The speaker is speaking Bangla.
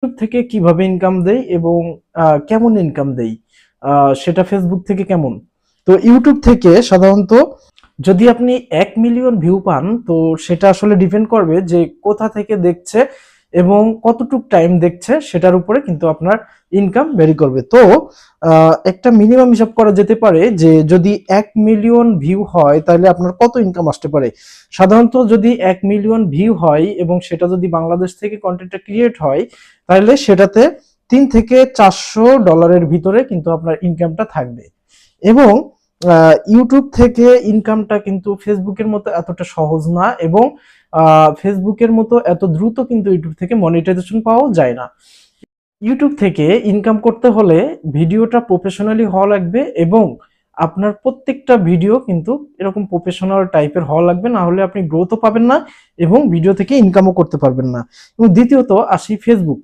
থেকে কিভাবে ইনকাম দেই এবং কেমন ইনকাম দেই, সেটা ফেসবুক থেকে কেমন। তো ইউটিউব থেকে সাধারণত যদি আপনি 1 মিলিয়ন ভিউ পান, তো সেটা আসলে ডিপেন্ড করবে যে কোথা থেকে দেখছে এবং কতটুক টাইম দেখছে, সেটার উপরে কিন্তু আপনার ইনকাম ভ্যারি করবে। তো একটা মিনিমাম হিসাব করা যেতে পারে যে যদি 1 মিলিয়ন ভিউ হয় তাহলে আপনার কত ইনকাম আসতে পারে। সাধারণত যদি 1 মিলিয়ন ভিউ হয় এবং সেটা যদি বাংলাদেশ থেকে কন্টেন্টটা ক্রিয়েট হয়, তাহলে সেটাতে $300 থেকে $400 ভিতরে কিন্তু আপনার ইনকামটা থাকবে। এবং ইউটিউব থেকে ইনকামটা কিন্তু ফেসবুকের মতো এতটা সহজ না, এবং ফেসবুকের মতো এত দ্রুত কিন্তু ইউটিউব থেকে মনিটাইজেশন পাওয়া যায় না। ইউটিউব থেকে ইনকাম করতে হলে ভিডিওটা প্রফেশনালি হওয়া লাগবে, এবং আপনার প্রত্যেকটা ভিডিও কিন্তু এরকম প্রফেশনাল টাইপের হওয়া লাগবে, না হলে আপনি গ্রোথও পাবেন না এবং ভিডিও থেকে ইনকামও করতে পারবেন না। এবং দ্বিতীয়ত আসি ফেসবুক।